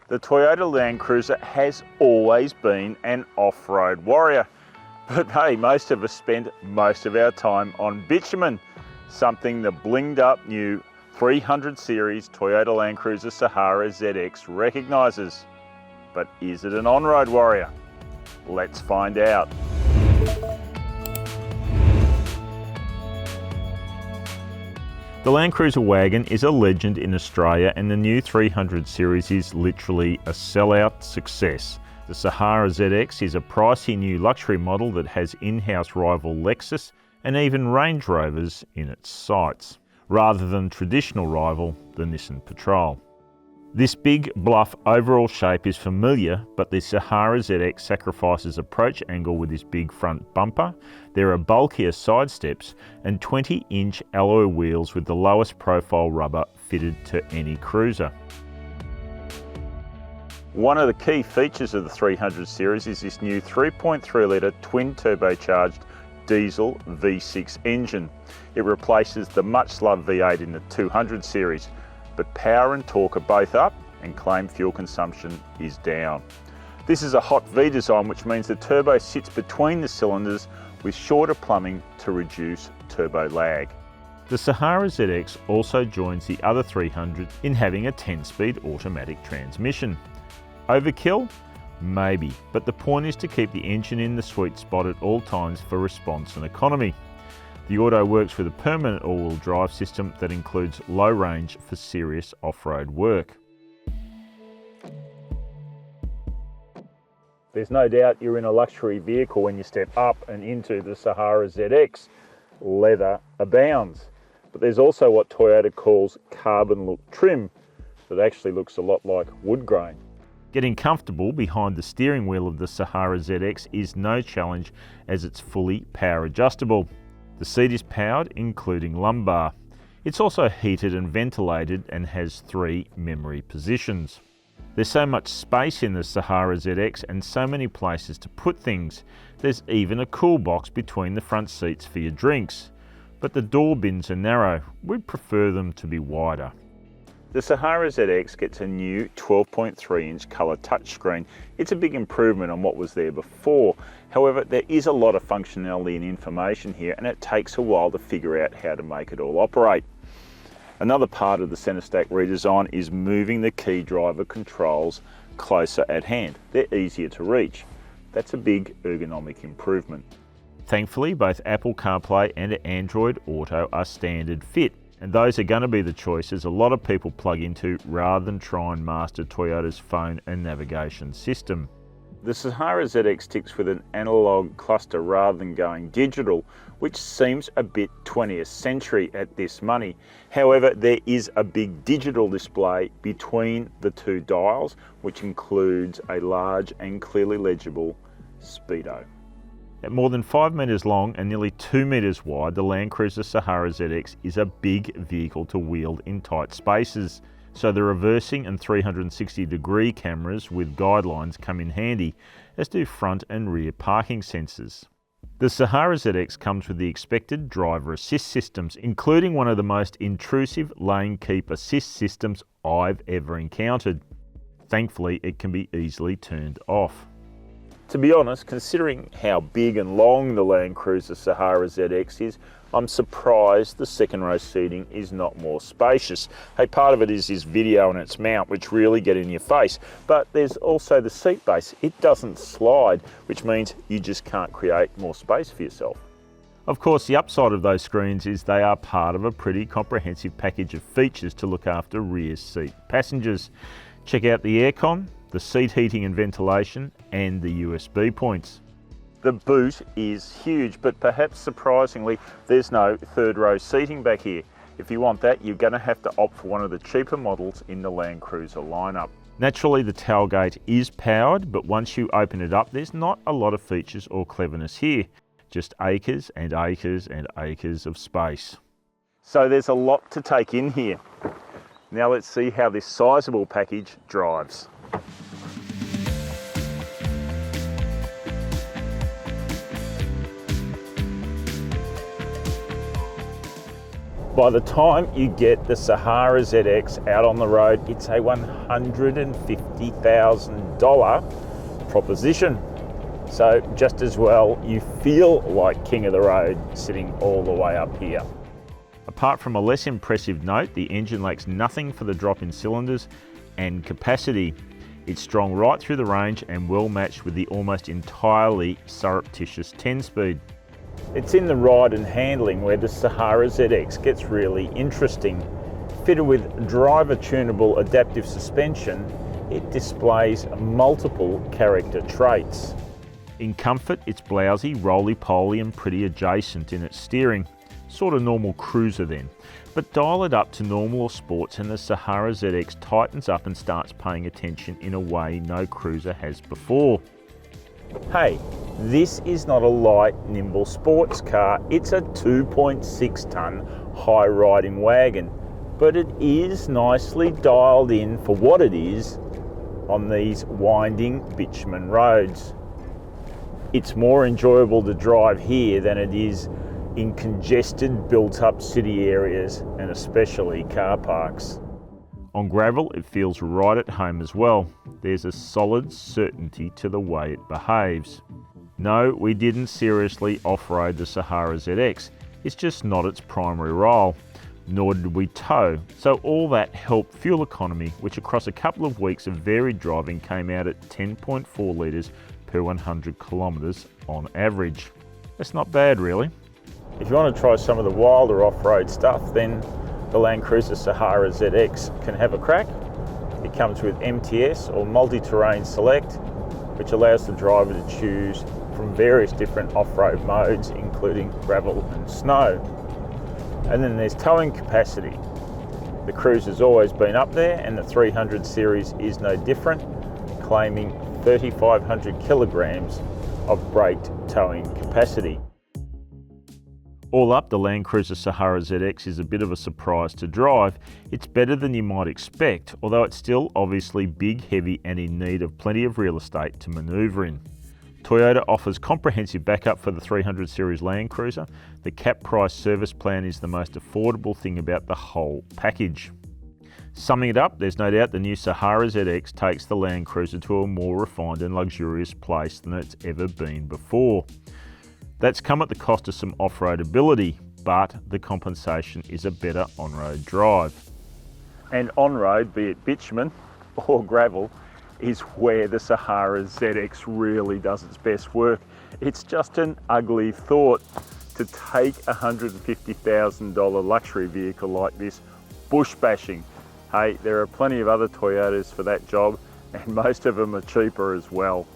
The Toyota LandCruiser has always been an off-road warrior. But hey, most of us spend most of our time on bitumen, something the blinged up new 300 series Toyota LandCruiser Sahara ZX recognises. But is it an on-road warrior? Let's find out. The LandCruiser wagon is a legend in Australia, and the new 300 series is literally a sellout success. The Sahara ZX is a pricey new luxury model that has in-house rival Lexus and even Range Rovers in its sights, rather than traditional rival, the Nissan Patrol. This big, bluff overall shape is familiar, but the Sahara ZX sacrifices approach angle with this big front bumper. There are bulkier side steps and 20-inch alloy wheels with the lowest profile rubber fitted to any cruiser. One of the key features of the 300 series is this new 3.3 litre twin turbocharged diesel V6 engine. It replaces the much loved V8 in the 200 series, but power and torque are both up and claimed fuel consumption is down. This is a hot V design, which means the turbo sits between the cylinders with shorter plumbing to reduce turbo lag. The Sahara ZX also joins the other 300 in having a 10-speed automatic transmission. Overkill? Maybe, but the point is to keep the engine in the sweet spot at all times for response and economy. The auto works with a permanent all-wheel drive system that includes low range for serious off-road work. There's no doubt you're in a luxury vehicle when you step up and into the Sahara ZX. Leather abounds. But there's also what Toyota calls carbon look trim that actually looks a lot like wood grain. Getting comfortable behind the steering wheel of the Sahara ZX is no challenge, as it's fully power adjustable. The seat is powered, including lumbar. It's also heated and ventilated and has 3 memory positions. There's so much space in the Sahara ZX and so many places to put things. There's even a cool box between the front seats for your drinks. But the door bins are narrow. We'd prefer them to be wider. The Sahara ZX gets a new 12.3-inch colour touchscreen. It's a big improvement on what was there before. However, there is a lot of functionality and information here, and it takes a while to figure out how to make it all operate. Another part of the centre stack redesign is moving the key driver controls closer at hand. They're easier to reach. That's a big ergonomic improvement. Thankfully, both Apple CarPlay and Android Auto are standard fit, and those are going to be the choices a lot of people plug into rather than try and master Toyota's phone and navigation system. The Sahara ZX sticks with an analog cluster rather than going digital, which seems a bit 20th century at this money. However, there is a big digital display between the two dials, which includes a large and clearly legible speedo. At more than 5 metres long and nearly 2 metres wide, the LandCruiser Sahara ZX is a big vehicle to wield in tight spaces, so the reversing and 360-degree cameras with guidelines come in handy, as do front and rear parking sensors. The Sahara ZX comes with the expected driver assist systems, including one of the most intrusive lane keep assist systems I've ever encountered. Thankfully, it can be easily turned off. To be honest, considering how big and long the LandCruiser Sahara ZX is, I'm surprised the second row seating is not more spacious. Hey, part of it is this video and its mount, which really get in your face, but there's also the seat base. It doesn't slide, which means you just can't create more space for yourself. Of course, the upside of those screens is they are part of a pretty comprehensive package of features to look after rear seat passengers. Check out the aircon, the seat heating and ventilation, and the USB points. The boot is huge, but perhaps surprisingly, there's no third row seating back here. If you want that, you're going to have to opt for one of the cheaper models in the LandCruiser lineup. Naturally, the tailgate is powered, but once you open it up, there's not a lot of features or cleverness here. Just acres and acres and acres of space. So there's a lot to take in here. Now let's see how this sizable package drives. By the time you get the Sahara ZX out on the road, it's a $150,000 proposition. So just as well, you feel like king of the road sitting all the way up here. Apart from a less impressive note, the engine lacks nothing for the drop in cylinders and capacity. It's strong right through the range and well matched with the almost entirely surreptitious 10-speed. It's in the ride and handling where the Sahara ZX gets really interesting. Fitted with driver-tunable adaptive suspension, it displays multiple character traits. In comfort, it's blousy, roly-poly and pretty adjacent in its steering. Sort of normal cruiser then. But dial it up to normal or sports and the Sahara ZX tightens up and starts paying attention in a way no cruiser has before. Hey, this is not a light, nimble sports car. It's a 2.6 tonne high riding wagon, but it is nicely dialed in for what it is on these winding bitumen roads. It's more enjoyable to drive here than it is in congested, built-up city areas and especially car parks. On gravel, it feels right at home as well. There's a solid certainty to the way it behaves. No, we didn't seriously off-road the Sahara ZX. It's just not its primary role. Nor did we tow. So all that helped fuel economy, which across a couple of weeks of varied driving came out at 10.4 litres per 100 kilometres on average. That's not bad really. If you want to try some of the wilder off-road stuff, then the LandCruiser Sahara ZX can have a crack. It comes with MTS or multi-terrain select, which allows the driver to choose from various different off-road modes, including gravel and snow. And then there's towing capacity. The Cruiser's always been up there, and the 300 series is no different, claiming 3,500 kilograms of braked towing capacity. All up, the LandCruiser Sahara ZX is a bit of a surprise to drive. It's better than you might expect, although it's still obviously big, heavy and in need of plenty of real estate to manoeuvre in. Toyota offers comprehensive backup for the 300 series LandCruiser. The cap price service plan is the most affordable thing about the whole package. Summing it up, there's no doubt the new Sahara ZX takes the LandCruiser to a more refined and luxurious place than it's ever been before. That's come at the cost of some off-road ability, but the compensation is a better on-road drive. And on-road, be it bitumen or gravel, is where the Sahara ZX really does its best work. It's just an ugly thought to take a $150,000 luxury vehicle like this bush bashing. Hey, there are plenty of other Toyotas for that job, and most of them are cheaper as well.